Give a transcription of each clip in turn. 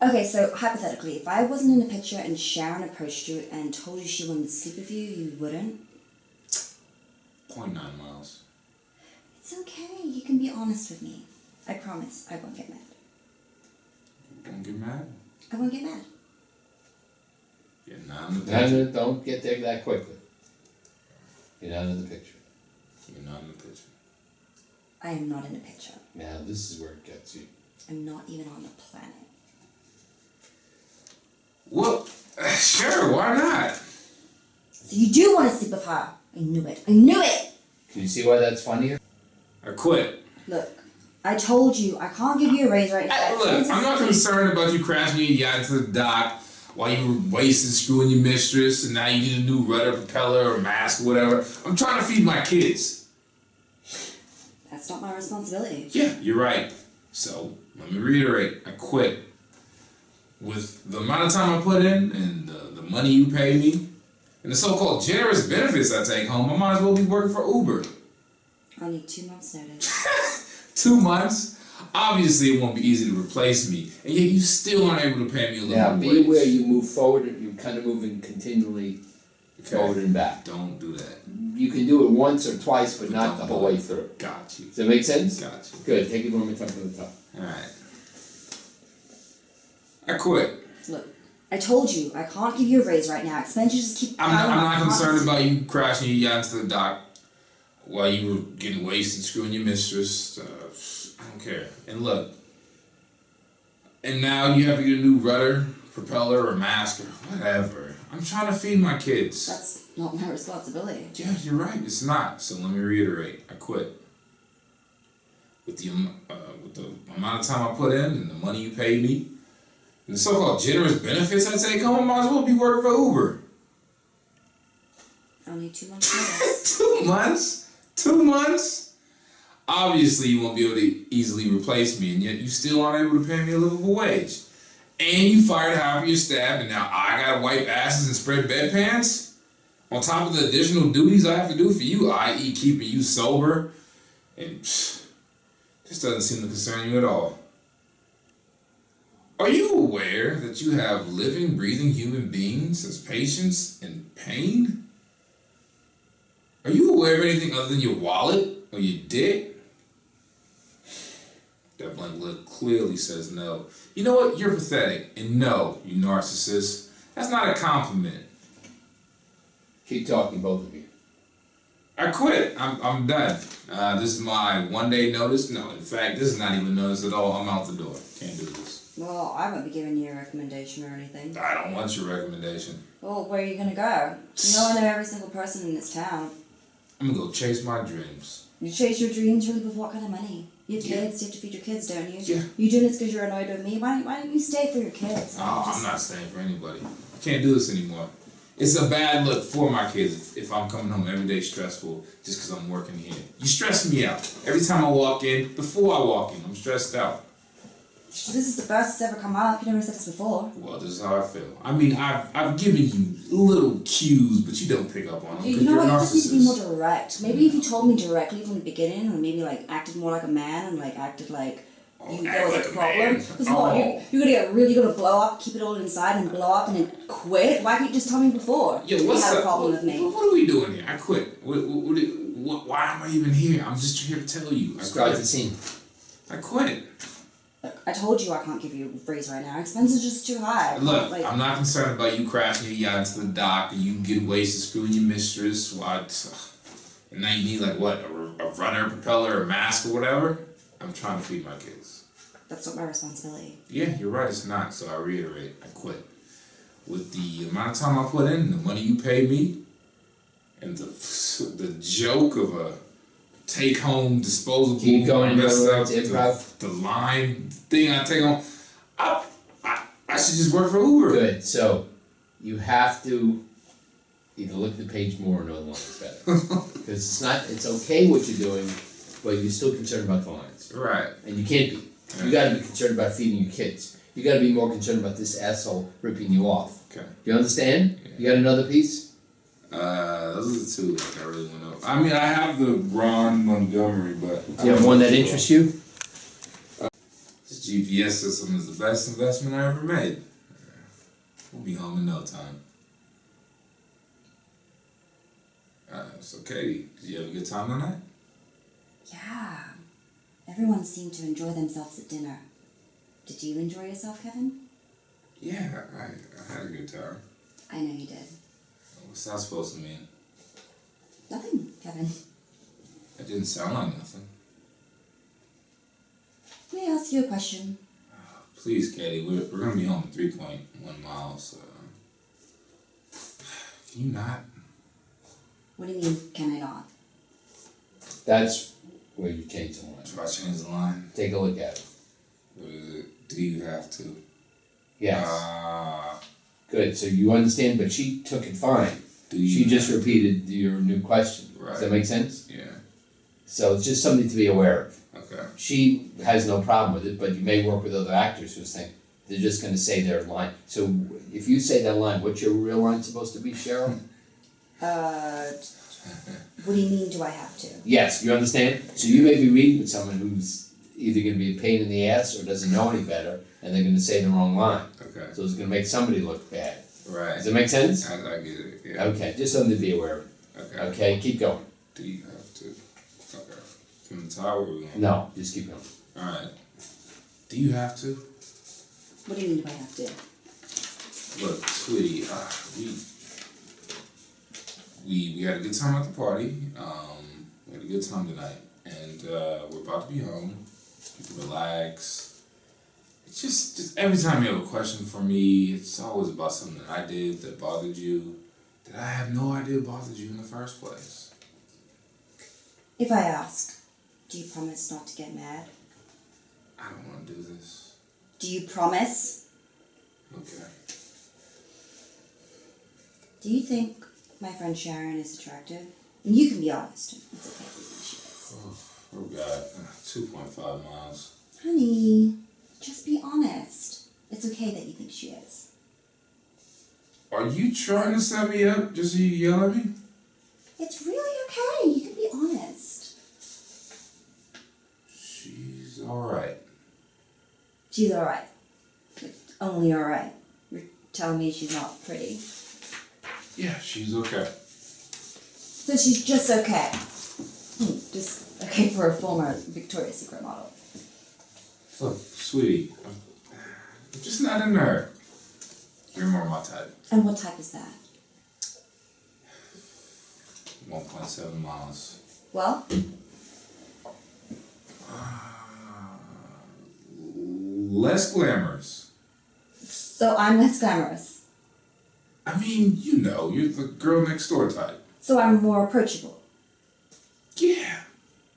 Okay, so hypothetically, if I wasn't in the picture and Sharon approached you and told you she wanted to sleep with you, you wouldn't? 0.9 miles. It's okay. You can be honest with me. I promise I won't get mad. You won't get mad? I won't get mad. You're not in the picture. No, don't get there that quickly. You're not in the picture. You're not in the picture. I am not in the picture. Now this is where it gets you. I'm not even on the planet. Well, sure, why not? So you do want to sleep with her. I knew it. I knew it! Can you see why that's funnier? I quit. Look, I told you, I can't give you a raise right now. Look, I'm not concerned about you crashing your yacht to the dock while you were wasting screwing your mistress and now you need a new rudder, propeller, or mask or whatever. I'm trying to feed my kids. That's not my responsibility. Yeah, you're right. So, let me reiterate, I quit. With the amount of time I put in and the money you pay me and the so-called generous benefits I take home, I might as well be working for Uber. I'll need 2 months' notice. 2 months? Obviously, it won't be easy to replace me, and yet you still aren't able to pay me a little Now, wage. be aware you move forward, you're kind of moving continually forward and back. Don't do that. You can do it once or twice, but not the Don't whole do way it. through. Got you. Does that make sense? Got you. Good, take it one more time from the top. Alright. I quit. Look, I told you, I can't give you a raise right now. Expenses just keep I'm piling up. not concerned about you crashing your yacht into the dock while you were getting wasted screwing your mistress. I don't care. And look, and now you have to get a new rudder, propeller, or mask, or whatever. I'm trying to feed my kids. That's not my responsibility. Yeah, you're right. It's not. So let me reiterate. I quit. With the amount of time I put in and the money you paid me, and the so-called generous benefits I take home, I might as well be working for Uber. I'll need 2 months' notice. 2 months? 2 months? Obviously, you won't be able to easily replace me, and yet you still aren't able to pay me a livable wage. And you fired half of your staff, and now I gotta wipe asses and spread bedpans? On top of the additional duties I have to do for you, i.e. keeping you sober, and this doesn't seem to concern you at all. Are you aware that you have living, breathing human beings as patients in pain? Are you aware of anything other than your wallet or your dick? That blank look clearly says no. You know what? You're pathetic. And no, you narcissist. That's not a compliment. Keep talking, both of you. I quit. I'm done. This is my 1 day notice. No, in fact, this is not even notice at all. I'm out the door. Can't do this. Well, I won't be giving you a recommendation or anything. I don't want your recommendation. Well, where are you gonna go? You know I know every single person in this town. I'm gonna go chase my dreams. You chase your dreams really with what kind of money? You have Yeah. kids, you have to feed your kids, don't you? Yeah. You doing this because you're annoyed with me? Why don't you stay for your kids? Oh, I'm not staying for anybody. I can't do this anymore. It's a bad look for my kids if I'm coming home every day stressful just because I'm working here. You stress me out. Every time I walk in, before I walk in, I'm stressed out. This is the first it's ever come up. You never said this before. Well, this is how I feel. I mean, I've given you little cues, but you don't pick up on them You because know you're a what? You just need to be more narcissist. direct. Maybe if you told me directly from the beginning, or maybe like acted more like a man and like acted like there was act a like a problem. man. Because what? You're gonna blow up, keep it all inside, and blow up, and then quit. Why can't you just tell me before? Yo, you what's had up? a problem with me. What are we doing here? I quit. Why am I even here? I'm just here to tell you. I Describe the quit. scene. I quit. Look, I told you I can't give you a raise right now. Expenses are just too high. Look, Like, I'm not concerned about you crashing your yacht into the dock and you getting wasted screwing your mistress. And now you need like what? A rudder, propeller, a mask or whatever? I'm trying to feed my kids. that's not my responsibility. Yeah, you're right, it's not. So I reiterate, I quit. With the amount of time I put in, the money you pay me, and the joke of a take-home disposable. Keep going, mess up improv. the line thing I take home. I should just work for Uber. Good, so you have to either look at the page more or know the lines better. Because it's okay what you're doing, but you're still concerned about the lines. Right. And you can't be. You gotta be concerned about feeding your kids. You gotta be more concerned about this asshole ripping you off. Okay. Do you understand? Yeah. You got another piece? Those are the two like I really want to know. I mean, I have the Ron Montgomery, but Do you have one that interests you? This GPS system is the best investment I ever made. We'll be home in no time. So Katie, did you have a good time tonight? Yeah. Everyone seemed to enjoy themselves at dinner. Did you enjoy yourself, Kevin? Yeah, I had a good time. I know you did. What's that supposed to mean? Nothing, Kevin. It didn't sound like nothing. May I ask you a question? Please, Katie, we're gonna be home in 3.1 miles. Can you not? What do you mean, can I not? That's where you change the line. If I change the line, Take a look at it. what is it? Do you have to? Yes. Good. So you understand, but she took it fine. Do you She just have repeated your new question. Right. Does that make sense? to? Yeah. So it's just something to be aware of. Okay. She has no problem with it, but you may work with other actors who think they're just going to say their line. So if you say that line, what's your real line supposed to be, Cheryl? What do you mean, do I have to? Yes, you understand? So you may be reading with someone who's either going to be a pain in the ass or doesn't know any better, and they're going to say the wrong line. Okay. So it's going to make somebody look bad. Right. Does that make sense? I get it. Yeah. Okay, just something to be aware of. Okay. Okay, keep going. Do you have to? Okay. From the tower, we're going. No, just keep going. All right. Do you have to? What do you mean, do I have to? Look, sweetie, we had a good time at the party. We had a good time tonight, and we're about to be home. You can relax. It's just every time you have a question for me, it's always about something that I did that bothered you, that I had no idea bothered you in the first place. If I ask, do you promise not to get mad? I don't want to do this. Do you promise? Okay. Do you think my friend Sharon is attractive? And you can be honest. It's okay if you think she is. Oh God, 2.5 miles. Honey, just be honest. It's okay that you think she is. Are you trying to set me up just so you yell at me? It's really okay. You can be honest. She's alright. She's alright. Only alright. You're telling me she's not pretty. Yeah, she's okay. So she's just okay. Just okay for a former Victoria's Secret model. Look, sweetie, I'm just not into her. You're more my type. And what type is that? 1.7 miles. Well, Less glamorous. so I'm less glamorous. I mean, you know, you're the girl next door type. So I'm more approachable. Yeah,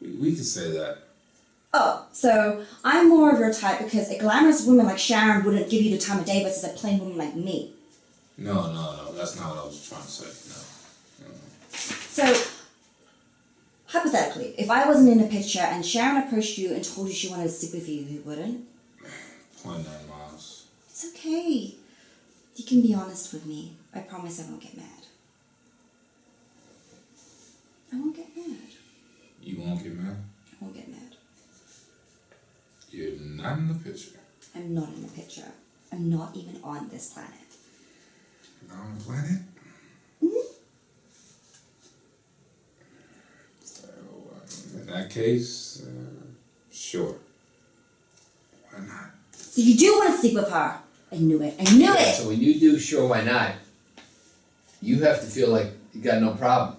we can say that. Oh, so I'm more of your type because a glamorous woman like Sharon wouldn't give you the time of day versus a plain woman like me. No, that's not what I was trying to say. No. So, hypothetically, if I wasn't in the picture and Sharon approached you and told you she wanted to sleep with you, you wouldn't? 0.9 miles. It's okay. You can be honest with me. I promise I won't get mad. I won't get mad. You won't get mad? I won't get mad. You're not in the picture. I'm not in the picture. I'm not even on this planet. Not on the planet? Mm-hmm. So, in that case, sure. Why not? So you do want to sleep with her? I knew it. I knew it! So when you do sure why not, you have to feel like you got no problem.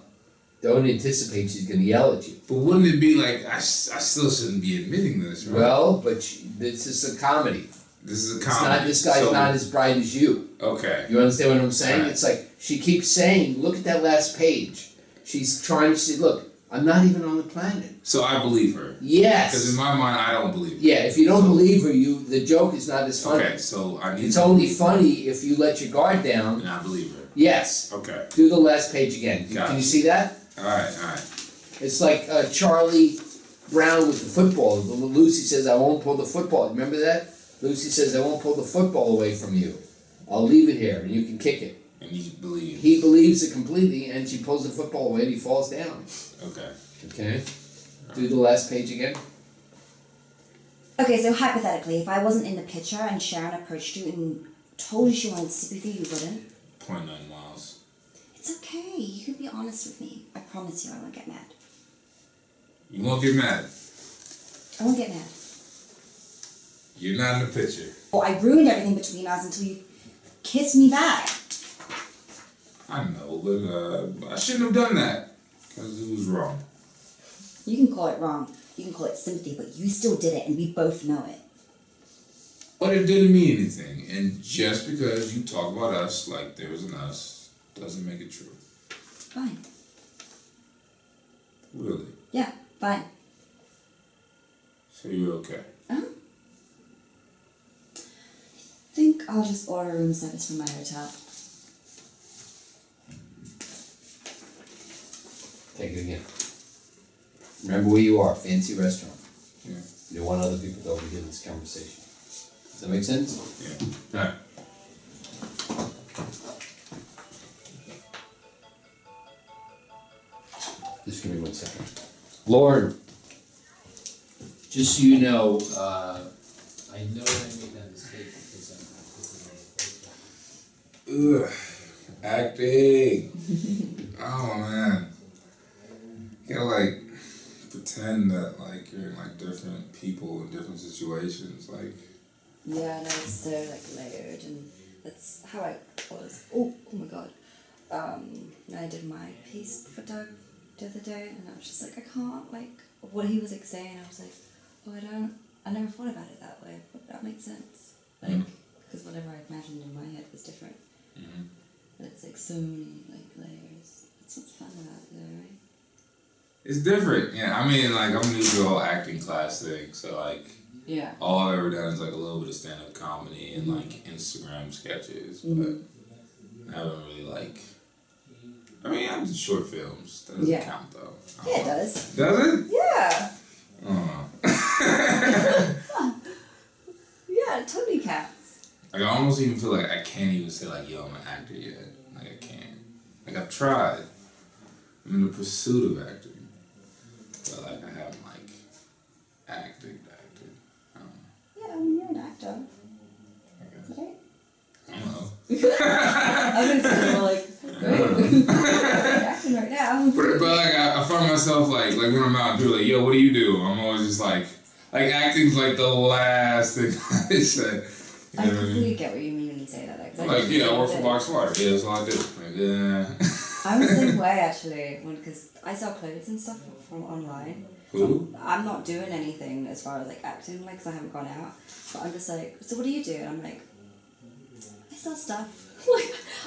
Don't anticipate she's going to yell at you. But wouldn't it be like, I still shouldn't be admitting this, right? Well, but this is a comedy. This is a It's comedy. not, this guy's not as bright as you. Okay. You understand what I'm saying? Right. It's like she keeps saying, look at that last page. She's trying to say, look, I'm not even on the planet. So I believe her. Yes. Because in my mind, I don't believe her. Yeah, if you don't believe her, the joke is not as funny. Okay, so I need It's to only believe her, funny if you let your guard down. and I believe her. Yes. Okay. Do the last page again. Got Can it. you see that? Alright. It's like Charlie Brown with the football. Lucy says, I won't pull the football. Remember that? Lucy says, I won't pull the football away from you. I'll leave it here and you can kick it. And he believes. He believes it completely and she pulls the football away and he falls down. Okay. Okay? Do the last page again. Okay, so hypothetically, if I wasn't in the picture and Sharon approached you and told you she wanted to sleep with you, you wouldn't? 0.9 miles. It's okay. You can be honest with me. I promise you I won't get mad. You won't get mad. I won't get mad. You're not in the picture. Well, I ruined everything between us until you kissed me back. I know, but I shouldn't have done that. Because it was wrong. You can call it wrong. You can call it sympathy, but you still did it, and we both know it. But it didn't mean anything. And just because you talk about us like there was an us doesn't make it true. Fine. Really? Yeah, fine. So you're okay? I think I'll just order room service from my hotel. Take it again. Remember where you are, fancy restaurant. Yeah. You don't want other people to overhear this conversation. Does that make sense? Yeah. Alright. Just give me 1 second. Lauren, just so you know, I know I made that mistake because Ugh. Acting. Oh man. You gotta like pretend that like you're in like different people in different situations. Like Yeah, no, it's so like layered, and that's how I was. Oh my god. I did my piece for Doug the other day, and I was just like, I can't like what he was like saying. I was like, oh, I never thought about it that way, but that makes sense. Like, because whatever I imagined in my head was different. mm-hmm. But it's like so many like layers. That's what's fun about it, though, right? It's different. Yeah, I mean like I'm new to the whole acting class thing, so like Yeah. all I've ever done is like a little bit of stand-up comedy and like Instagram sketches, but I haven't really like. I mean, I did short films. That doesn't count though. Yeah, it does. Does it? Yeah. Oh. Yeah, it totally counts. Like I almost even feel like I can't even say like, yo, I'm an actor yet. Like I can't. Like I've tried. I'm in the pursuit of acting. But like I haven't like acted. I don't know. Yeah, I mean, you're an actor. Okay. Right? I don't know. I've been saying like, great. Acting right now. But like I find myself like when I'm out, people are like, yo, what do you do? I'm always just like acting's like the last thing I say. You I know what I mean? completely get what you mean when you say that. Like, yeah, I work for Box Water. Yeah, that's all I do. Like, yeah. I'm the same way actually, because I sell clothes and stuff from online. Who? I'm not doing anything as far as like acting, like, because I haven't gone out. But I'm just like, so what do you do? And I'm like, I sell stuff.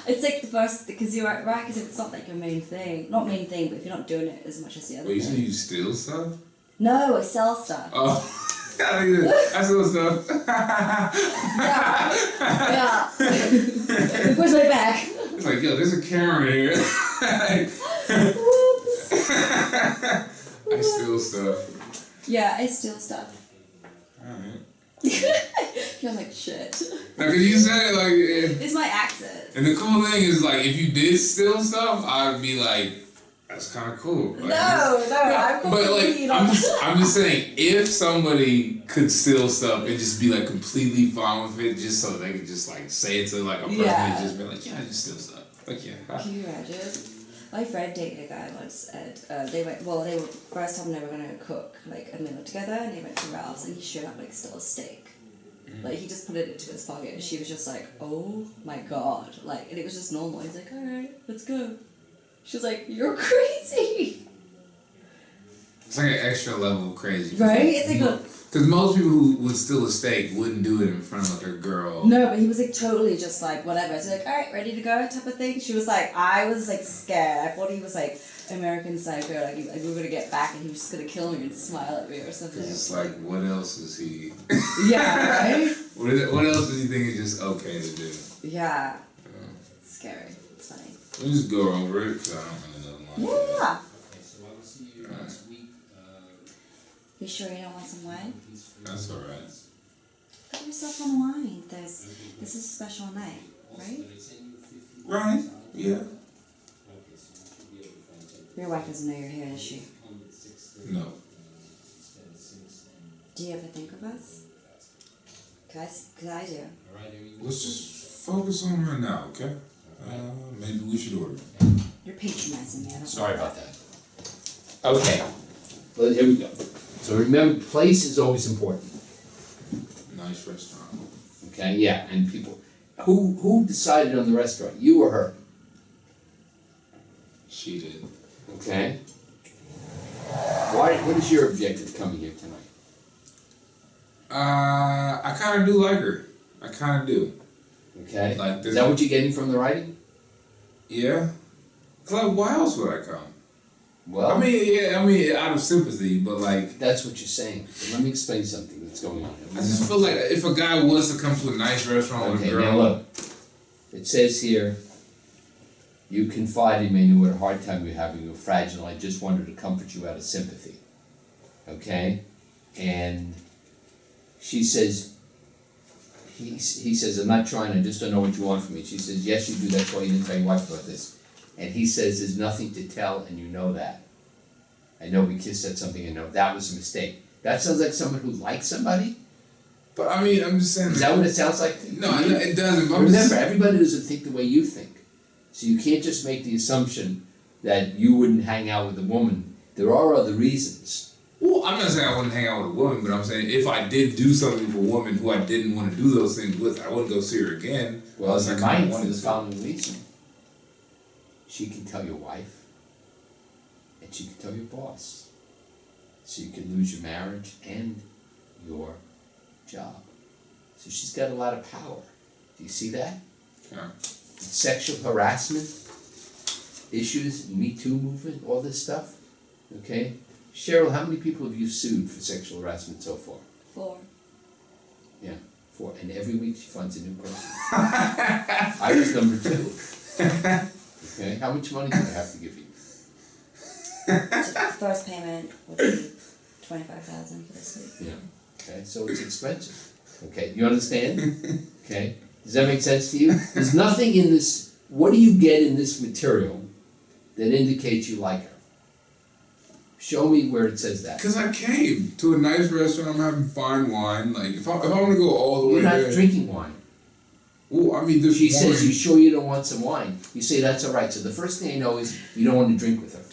It's like the first, because you're right, because it's not like your main thing. Not main thing, but if you're not doing it as much as the other Wait, you thing. said you steal stuff? No, I sell stuff. Oh. I steal stuff. Yeah. Where's my bag? It's like, yo, there's a camera here. I steal stuff. Yeah, I steal stuff. Alright. You're like, shit. Now, cause you said it like... It's my accent. And the cool thing is, like, if you did steal stuff, I'd be like, that's kind of cool. Like, I'm but like, completely I'm just saying, if somebody could steal stuff and just be like completely fine with it, just so they could just like say it to like a person and just be like, yeah, I just steal stuff. Like, yeah. Can you imagine? My friend dated a guy once, and they were first time they were gonna cook like a meal together, and they went to Ralph's, and he showed up like stole a steak. Like he just put it into his pocket, and she was just like, oh my god, like, and it was just normal. He's like, all right, let's go. She was like, you're crazy. It's like an extra level of crazy. Right? It's like because most people who would steal a steak wouldn't do it in front of like a girl. no, but he was like totally just like whatever. So like, all right, ready to go type of thing. She was like, I was like scared. I thought he was like American Psycho, like we were gonna get back and he was just gonna kill me and smile at me or something. It's like, what else is he? Yeah, right? What else does he think is just okay to do? Yeah. It's scary. It's funny. We'll just go over it because I don't really know the line. Yeah. You sure you don't want some wine? That's alright. Put yourself on wine. This is a special night, right? Right, yeah. Your wife doesn't know you're here, does she? No. Do you ever think of us? Cause I do. Let's just focus on right now, okay? Maybe we should order. You're patronizing me. I don't Sorry like about that. Okay. Well, here we go. So remember, place is always important. Nice restaurant. Okay, yeah, and people. Who decided on the restaurant? You or her? She did. Okay. Why? What is your objective coming here tonight? I kind of do like her. I kind of do. Okay. Like this. Is that what you're getting from the writing? Yeah. Cause why else would I come? Well, I mean, out of sympathy, but like. that's what you're saying. But let me explain something that's going on. I just feel like if a guy was to come to a nice restaurant with a Okay, girl. now look. It says here, you confided me in what a hard time you're having, you're fragile, I just wanted to comfort you out of sympathy. Okay? And she says, he says, I'm not trying, I just don't know what you want from me. She says, yes you do, that's why you didn't tell your wife about this. And he says, there's nothing to tell, and you know that. I know we kissed at something, and know that was a mistake. That sounds like someone who likes somebody? But I mean, I'm just saying. Is that what it sounds like? No, it doesn't. But Remember, everybody doesn't think the way you think. So you can't just make the assumption that you wouldn't hang out with a woman. There are other reasons. Well, I'm not saying I wouldn't hang out with a woman, but I'm saying if I did do something for a woman who I didn't want to do those things with, I wouldn't go see her again. Well, unless I you kinda might for wanted the to. following reason. She can tell your wife, and she can tell your boss. So you can lose your marriage and your job. So she's got a lot of power. Do you see that? Yeah. Sexual harassment issues, Me Too movement, all this stuff. Okay? Cheryl, how many people have you sued for sexual harassment so far? 4. Yeah, 4. And every week she finds a new person. I was number 2. Okay? How much money do I have to give you? The first payment would be $25,000 for this week. Yeah. Okay, so it's expensive. Okay, you understand? Okay. Does that make sense to you? There's nothing in this, what do you get in this material that indicates you like her? Show me where it says that. Because I came to a nice restaurant, I'm having fine wine. Like, if I want to go all the way You're not there. drinking wine. Well, I mean, this She woman. says, you sure you don't want some wine? You say, that's all right. So the first thing I know is you don't want to drink with her.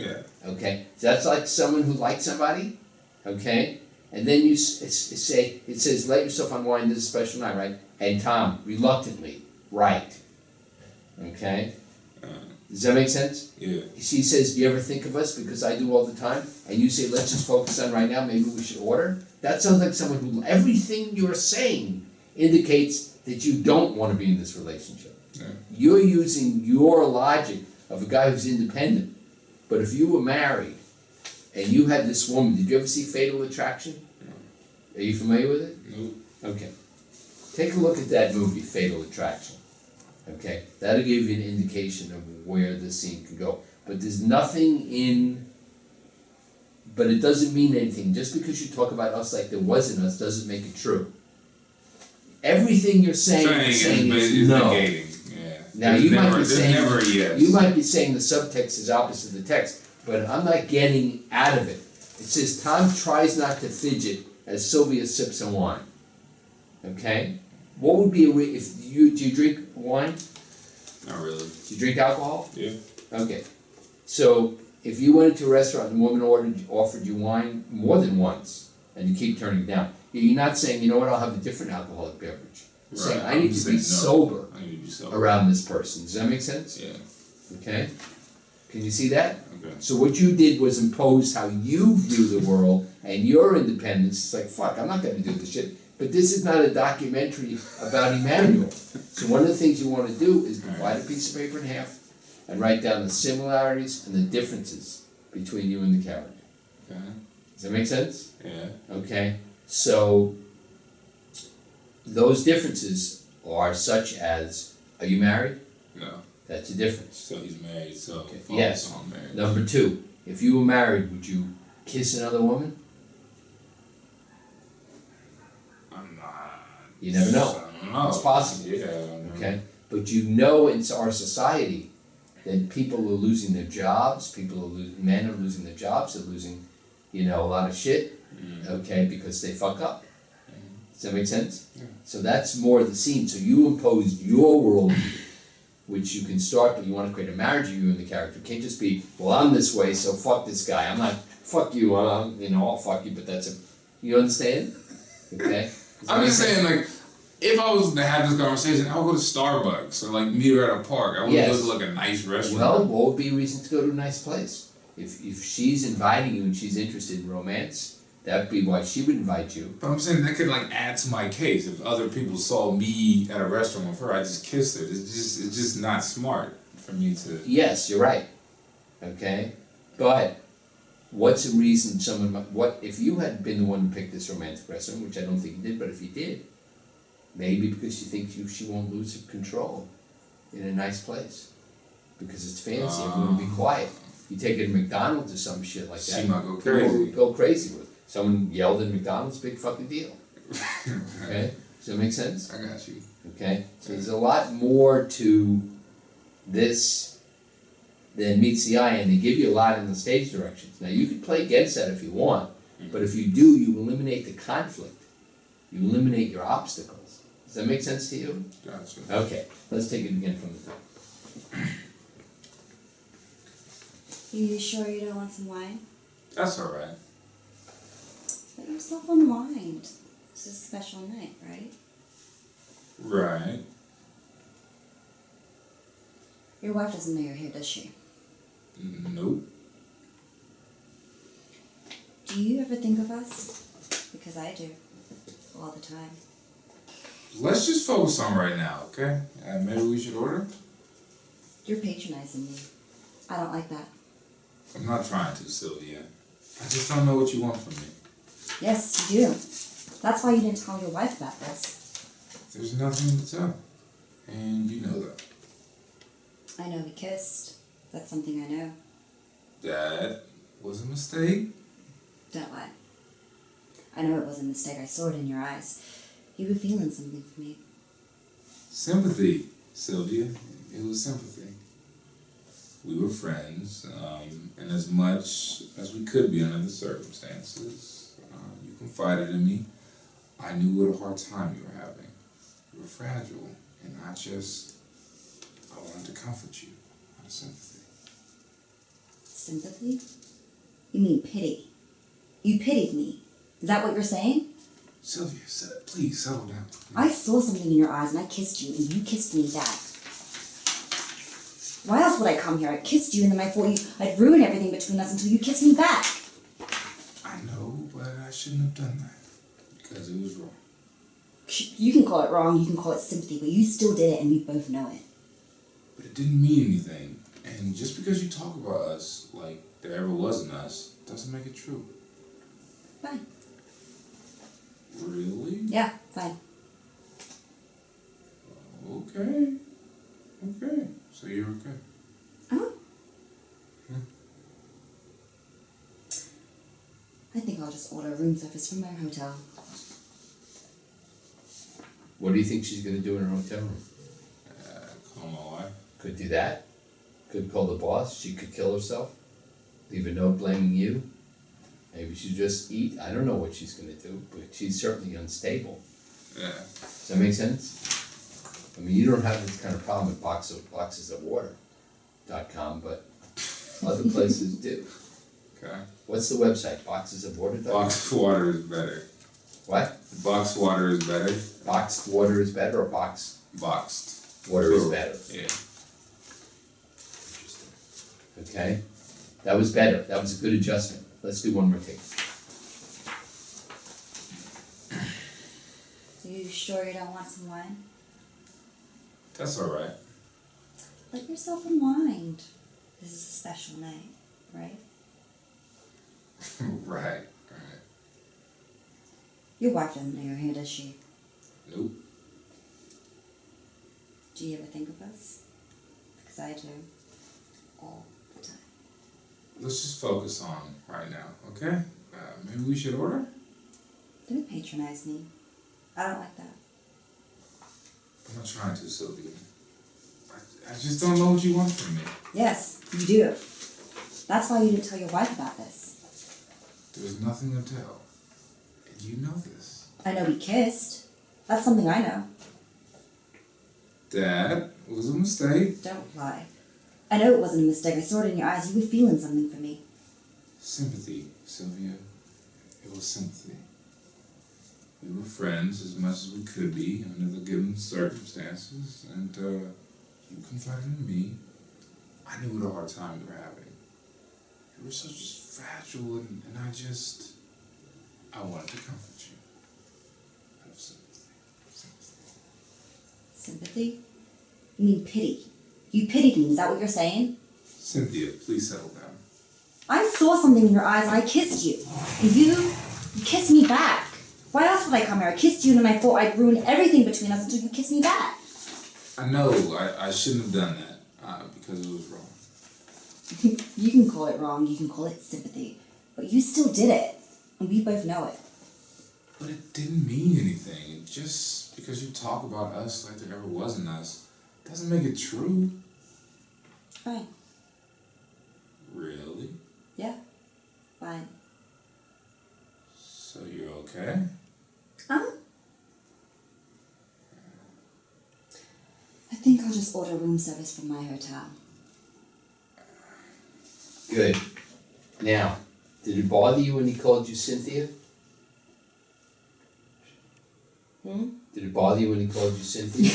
Yeah. Okay? So that's like someone who likes somebody. Okay? And then you say, it says, let yourself unwind, this is a special night, right? And Tom, reluctantly, right. Okay? Does that make sense? Yeah. She says, do you ever think of us? Because I do all the time. And you say, let's just focus on right now, maybe we should order. That sounds like someone who, everything you're saying indicates that you don't want to be in this relationship. Yeah. You're using your logic of a guy who's independent. But if you were married and you had this woman, did you ever see Fatal Attraction? No. Are you familiar with it? No. Okay. Take a look at that movie, Fatal Attraction. Okay? That'll give you an indication of where the scene can go. But there's nothing in, but it doesn't mean anything. Just because you talk about us like there wasn't us doesn't make it true. Everything you're saying is no. Negating. Yeah. Now There's you might never, be there's saying never a yes. you might be saying the subtext is opposite of the text, but I'm not getting out of it. It says Tom tries not to fidget as Sylvia sips on wine. Okay, what would be if you do you drink wine? Not really. Do you drink alcohol? Yeah. Okay, so if you went into a restaurant and a woman offered you wine more than once, and you keep turning it down, you're not saying, you know what, I'll have a different alcoholic beverage. You're saying, I need to be sober I need to be sober around this person. Does that make sense? Yeah. Okay? Can you see that? Okay. So what you did was impose how you view the world and your independence. It's like, fuck, I'm not going to do this shit. But this is not a documentary about Emmanuel. So one of the things you want to do is divide a piece of paper in half and write down the similarities and the differences between you and the character. Okay. Does that make sense? Yeah. Okay? So those differences are such as, are you married? No. That's a difference. So he's married, so Okay. focus Yes. on marriage. Number 2, if you were married, would you kiss another woman? I'm not. You never know. I don't know. It's possible. Yeah. I don't know. Okay? But you know in our society that people are losing their jobs, men are losing their jobs, they're losing, a lot of shit. Okay, because they fuck up. Does that make sense? Yeah. So that's more the scene. So you impose your worldview, which you can start, but you want to create a marriage of you and the character. It can't just be, well, I'm this way, so fuck this guy. I'm not, fuck you, I'll fuck you, but that's a, you understand? Okay? I'm just saying, like, if I was to have this conversation, I would go to Starbucks or, like, meet her at a park. I wouldn't go to, like, a nice restaurant. Well, what would be a reason to go to a nice place? If she's inviting you and she's interested in romance, that'd be why she would invite you. But I'm saying that could, like, add to my case. If other people saw me at a restaurant with her, I just kissed her. It's just not smart for me to... Yes, you're right. Okay? But what's a reason someone might... What if you had been the one who picked this romantic restaurant, which I don't think you did, but if you did, maybe because you think she won't lose her control in a nice place. Because it's fancy, everyone will be quiet. You take it to McDonald's or some shit like that. She might go crazy. Go crazy with it. Someone yelled at McDonald's, big fucking deal. Okay? Does that make sense? I got you. Okay? So there's a lot more to this than meets the eye, and they give you a lot in the stage directions. Now, you can play against that if you want, but if you do, you eliminate the conflict. You eliminate your obstacles. Does that make sense to you? Gotcha. Okay. Let's take it again from the top. You sure you don't want some wine? That's alright. Let yourself unwind. It's a special night, right? Right. Your wife doesn't know you're here, does she? Nope. Do you ever think of us? Because I do. All the time. Let's just focus on right now, okay? Maybe we should order? You're patronizing me. I don't like that. I'm not trying to, Sylvia. I just don't know what you want from me. Yes, you do. That's why you didn't tell your wife about this. There's nothing to tell. And you know that. I know we kissed. That's something I know. That was a mistake. Don't lie. I know it was a mistake. I saw it in your eyes. You were feeling something for me. Sympathy, Sylvia. It was sympathy. We were friends, and as much as we could be under the circumstances, you confided in me. I knew what a hard time you were having. You were fragile, and I wanted to comfort you out of sympathy. Sympathy? You mean pity? You pitied me. Is that what you're saying? Sylvia, please settle down. I saw something in your eyes and I kissed you and you kissed me back. Why else would I come here? I kissed you and then I thought I'd ruin everything between us until you kissed me back. I know, but I shouldn't have done that because it was wrong. You can call it wrong, you can call it sympathy, but you still did it and we both know it. But it didn't mean anything. And just because you talk about us like there ever wasn't us doesn't make it true. Fine. Really? Yeah, fine. Okay. Okay. So you're okay. Uh-huh. I think I'll just order room service from my hotel. What do you think she's going to do in her hotel room? Call my wife. Could do that. Could call the boss. She could kill herself. Leave a note blaming you. Maybe she'll just eat. I don't know what she's going to do, but she's certainly unstable. Yeah. Does that make sense? I mean, you don't have this kind of problem with boxesofwater.com, but other places do. Okay. What's the website? Boxesofwater.com? Boxed water is better. What? Boxed water is better. Boxed water is better or boxed Boxed. water is better? Yeah. Interesting. Okay. That was better. That was a good adjustment. Let's do one more take. You sure you don't want some wine? That's alright. Let yourself unwind. This is a special night, right? Right. Your wife doesn't know you're here, does she? Nope. Do you ever think of us? Because I do. All the time. Let's just focus on right now, okay? Maybe we should order? Don't patronize me. I don't like that. I'm not trying to, Sylvia. I just don't know what you want from me. Yes, you do. That's why you didn't tell your wife about this. There's nothing to tell. And you know this. I know we kissed. That's something I know. That was a mistake. Don't lie. I know it wasn't a mistake. I saw it in your eyes. You were feeling something for me. Sympathy, Sylvia. It was sympathy. We were friends as much as we could be under the given circumstances, and you confided in me. I knew what a hard time you were having. You were so just fragile, and I wanted to comfort you. Out of sympathy. Sympathy? You mean pity? You pitied me, is that what you're saying? Cynthia, please settle down. I saw something in your eyes and I kissed you. And you kissed me back. Why else would I come here? I kissed you and I thought I'd ruin everything between us until you kissed me back. I know, I shouldn't have done that, because it was wrong. You can call it wrong, you can call it sympathy. But you still did it. And we both know it. But it didn't mean anything. It just because you talk about us like there ever wasn't us doesn't make it true. Fine. Really? Yeah. Fine. So you're okay? I think I'll just order room service from my hotel. Good. Now, did it bother you when he called you Cynthia? Did it bother you when he called you Cynthia?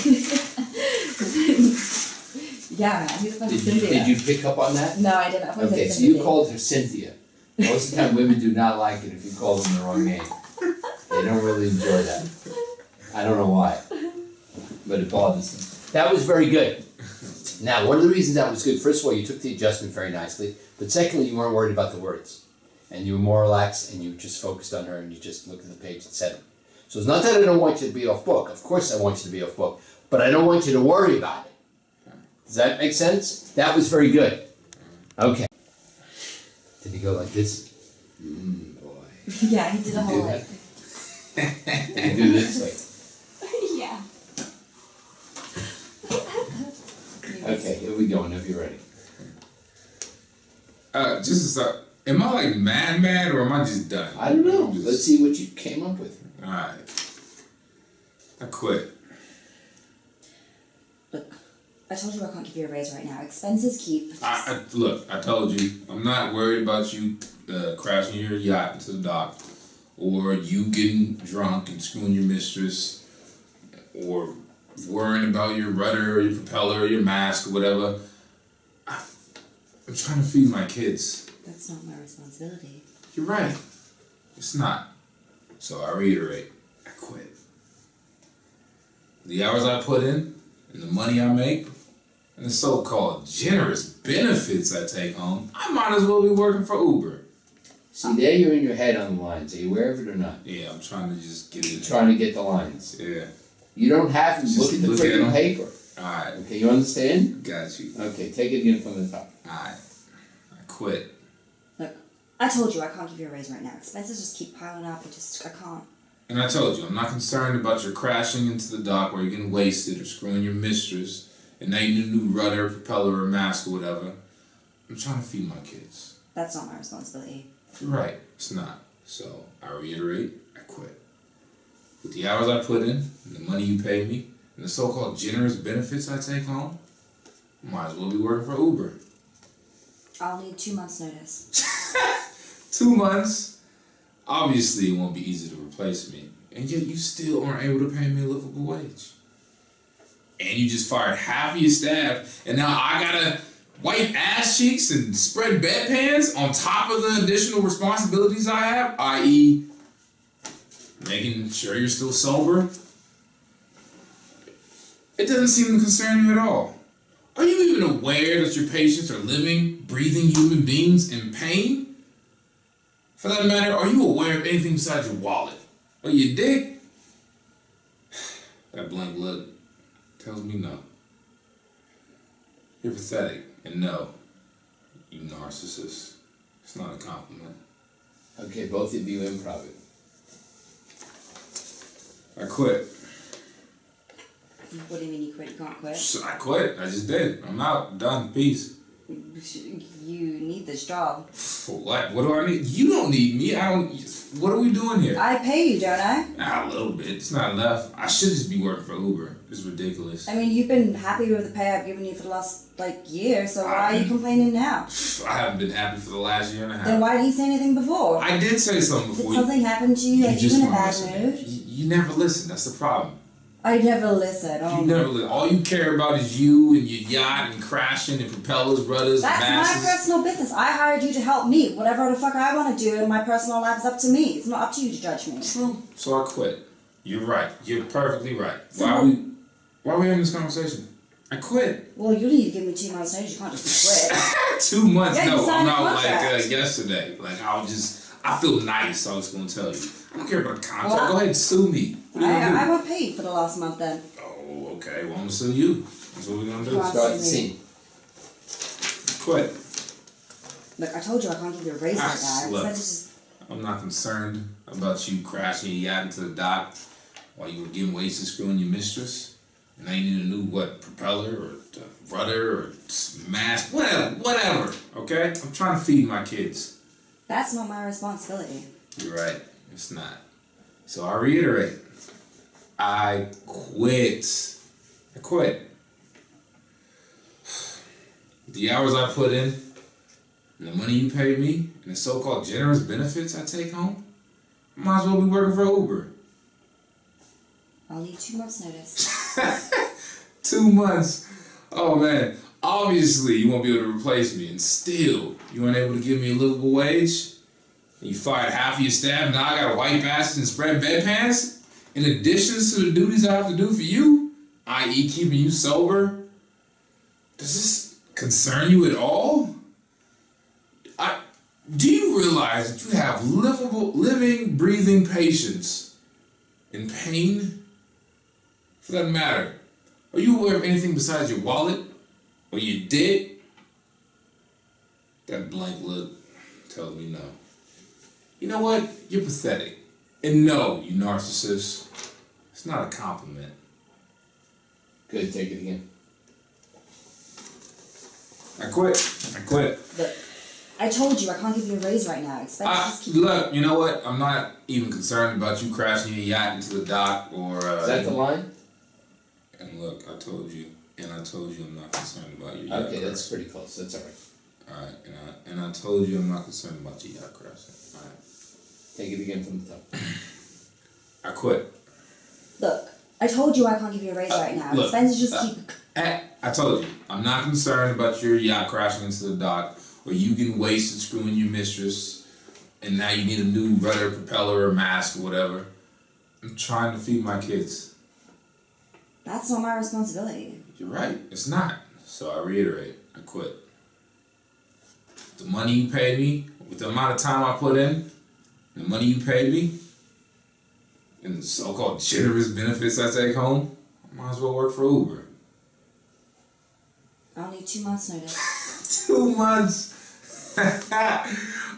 Yeah, he was Cynthia. Did you pick up on that? No, I didn't. I Okay, so you called her Cynthia. Most of the time women do not like it if you call them the wrong name. They don't really enjoy that. I don't know why, but it bothers them. That was very good. Now, one of the reasons that was good, first of all, you took the adjustment very nicely, but secondly, you weren't worried about the words. And you were more relaxed, and you just focused on her, and you just looked at the page and said it. So it's not that I don't want you to be off book. Of course I want you to be off book, but I don't want you to worry about it. Does that make sense? That was very good. Okay. Did he go like this? Boy. Yeah, he did a whole like. Did he do this? Like, Yeah. okay, here we go, whenever you're ready. Just a sec. Am I like mad, or am I just done? I don't know. Let's see what you came up with. Alright. I quit. Look, I told you I can't give you a raise right now. Expenses keep. Look, I told you, I'm not worried about you crashing your yacht into the dock, or you getting drunk and screwing your mistress, or worrying about your rudder or your propeller or your mask or whatever. I'm trying to feed my kids. That's not my responsibility. You're right. It's not. So I reiterate, I quit. The hours I put in, and the money I make, and the so-called generous benefits I take home, I might as well be working for Uber. See, there you're in your head on the lines. Are you aware of it or not? Yeah, I'm trying to just get it. You're trying to get the lines. Yeah. You don't have to Just look at the look at freaking them. paper. Alright. Okay, you understand? Got you. Okay, take it again from the top. Alright. I quit. Look, I told you I can't give you a raise right now. Expenses just keep piling up. I can't. And I told you, I'm not concerned about your crashing into the dock where you're getting wasted or screwing your mistress and now you need a new rudder, propeller, or mask or whatever. I'm trying to feed my kids. That's not my responsibility. You're right, it's not. So, I reiterate, I quit. With the hours I put in, and the money you pay me, and the so-called generous benefits I take home, I might as well be working for Uber. I'll need 2 months' notice. 2 months? Obviously, it won't be easy to replace me, and yet you still aren't able to pay me a livable wage. And you just fired half of your staff, and now I gotta wipe ass cheeks and spread bedpans on top of the additional responsibilities I have, i.e., making sure you're still sober. It doesn't seem to concern you at all. Are you even aware that your patients are living, breathing human beings in pain? For that matter, are you aware of anything besides your wallet? Or your dick? That blank look tells me no. You're pathetic, and no, you narcissist. It's not a compliment. Okay, both of you improv it. I quit. What do you mean you quit? You can't quit? I quit. I just did. I'm out. Done. Peace. you need this job. For what? What do I need? You don't need me. I don't. What are we doing here? I pay you, don't I? A little bit. It's not enough. I should just be working for Uber. It's ridiculous. I mean, you've been happy with the pay I've given you for the last, year, so why are you complaining now? I haven't been happy for the last year and a half. Then why didn't you say anything before? I did say something before. Did something happen to you? Are you in a bad mood? You never listen. That's the problem. I never listen. Oh, You never listen. All you care about is you and your yacht and crashing and propellers, rudders, that's and masses. my personal business. I hired you to help me. Whatever the fuck I want to do in my personal life is up to me. It's not up to you to judge me. True. So I quit. You're right. You're perfectly right. So Why are we having this conversation? I quit. Well, you need to give me 2 months notice. You can't just quit. 2 months? Yeah, you No, signed I'm a not contract. yesterday. I feel nice, so I was going to tell you. I don't care about a contract. Well, Go ahead and sue me. What are you going to do? I got paid for the last month then. Oh, okay. Well, I'm going to sue you. That's what we're going to do. Well, Start the scene. Quit. Look, I told you I can't give you a raise right now. Look, It's just... I'm not concerned about you crashing your yacht into the dock while you were getting wasted screwing your mistress. And now you need a new, propeller or rudder or mast, whatever, okay? I'm trying to feed my kids. That's not my responsibility. You're right, it's not. So I reiterate, I quit. I quit. The hours I put in, and the money you pay me, and the so-called generous benefits I take home, I might as well be working for Uber. I'll need 2 months notice. 2 months. Oh man, obviously you won't be able to replace me, and still you weren't able to give me a livable wage. You fired half of your staff. Now I gotta wipe asses and spread bedpans. In addition to the duties I have to do for you, i.e., keeping you sober. Does this concern you at all? Do you realize that you have living, breathing patients in pain? For that matter, are you aware of anything besides your wallet or your dick? That blank look tells me no. You know what? You're pathetic. And no, you narcissist. It's not a compliment. Good, take it again. I quit. Look, I told you I can't give you a raise right now. Expenses keep... Look, you know what? I'm not even concerned about you crashing your yacht into the dock or... Is that the line? And look, I told you I'm not concerned about your yacht Okay, that's pretty close. That's all right. Alright, and I told you I'm not concerned about your yacht crashing. Alright. Take it again from the top. I quit. Look, I told you I can't give you a raise right now. Look, Expenses just keep... I told you, I'm not concerned about your yacht crashing into the dock or you getting wasted screwing your mistress and now you need a new rudder, propeller, or mask or whatever. I'm trying to feed my kids. That's not my responsibility. You're right, it's not. So I reiterate, I quit. The money you pay me, with the amount of time I put in, the money you pay me, and the so-called generous benefits I take home, I might as well work for Uber. I'll need 2 months notice. 2 months?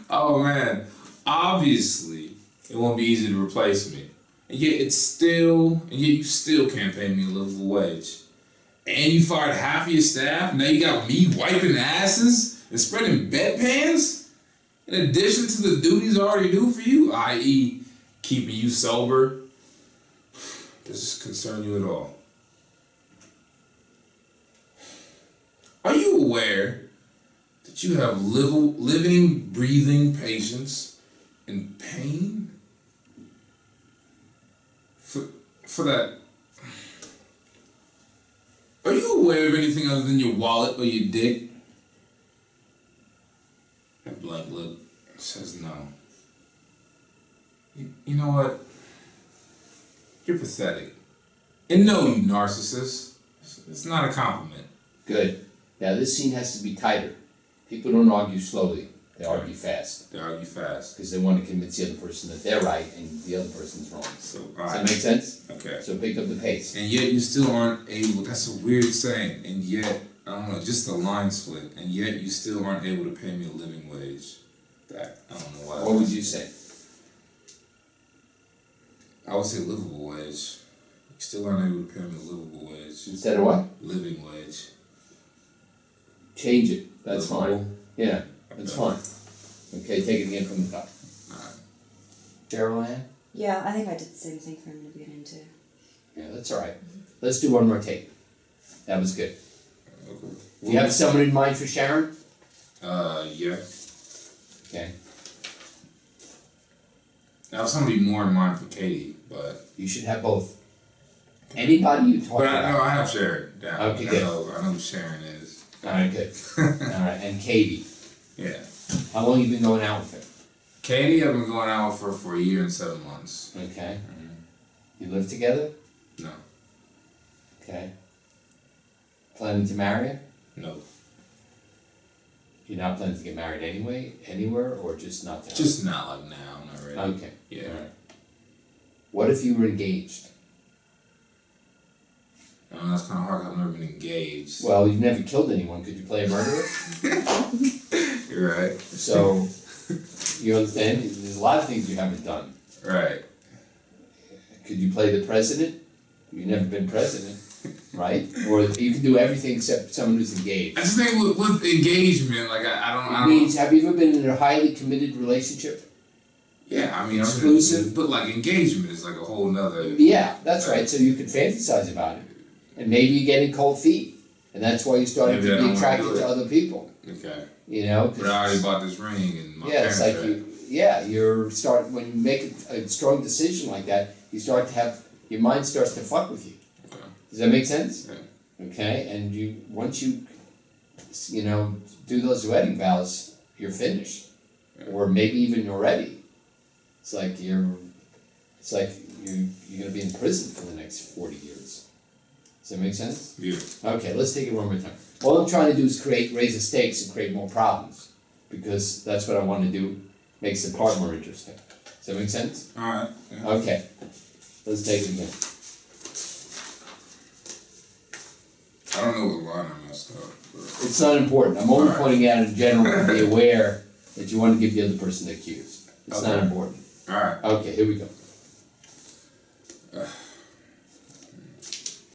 Oh man, obviously it won't be easy to replace me. And yet you still can't pay me a livable wage. And you fired half of your staff, now you got me wiping asses and spreading bedpans? In addition to the duties I already do for you, i.e. keeping you sober. Does this concern you at all? Are you aware that you have living, breathing patients in pain? For that, are you aware of anything other than your wallet or your dick? That blank look says no. You know what? You're pathetic. And no, you narcissist. It's not a compliment. Good. Now this scene has to be tighter. People don't argue slowly. They argue fast. They argue fast. Because they want to convince the other person that they're right and the other person's wrong. So, Does that make sense? Okay. So pick up the pace. And yet you still aren't able, that's a weird saying, and yet, I don't know, just a line split, and yet you still aren't able to pay me a living wage. That, I don't know why. What would you say? I would say livable wage. You still aren't able to pay me a livable wage. Instead of what? Living wage. Change it. That's fine. Yeah, that's fine. Okay, take it again from the top. Alright. Cheryl Ann? Yeah, I think I did the same thing for him to begin too. Yeah, that's alright. Let's do one more take. That was good. Okay. Do you have someone in mind for Sharon? Yeah. Okay. I have somebody more in mind for Katie, but. You should have both. Anybody you talk But about. I know I have Sharon down. Okay, I good. know who Sharon is. Alright, good. Alright, and Katie. Yeah. How long you been going out with her? Katie, I've been going out with her for a year and 7 months. Okay. You live together? No. Okay. Planning to marry her? No. You're not planning to get married anyway, anywhere, or just not now? Just not like now, not really. Okay. Yeah. Alright. What if you were engaged? That's kind of hard 'cause I've never been engaged. Well, you've never killed anyone. Could you play a murderer? You're right. So, you understand? There's a lot of things you haven't done. Right. Could you play the president? You've never been president, right? Or you can do everything except someone who's engaged. I just think with engagement, like I don't. It means, have you ever been in a highly committed relationship? Yeah, I mean, Exclusive? but like engagement is like a whole nother. Yeah, that's right. So you could fantasize about it. And maybe you're getting cold feet. And that's why you started Maybe I to don't be wanna attracted do it. to other people. Okay. You know? 'Cause But I already bought this ring and my yeah, it's parents like had it. when you make a strong decision like that, you start to have, your mind starts to fuck with you. Okay. Does that make sense? Yeah. Okay, and once you do those wedding vows, you're finished. Yeah. Or maybe even already. It's like you're gonna be in prison for the next 40 years. Does that make sense? Yeah. Okay, let's take it one more time. All I'm trying to do is raise the stakes and create more problems. Because that's what I want to do, makes the part more interesting. Does that make sense? Alright. Yeah. Okay, let's take it again. I don't know what line I messed up. But. It's not important. I'm only Alright. pointing out in general to be aware that you want to give the other person the cues. It's not Okay. important. Alright. Okay, here we go.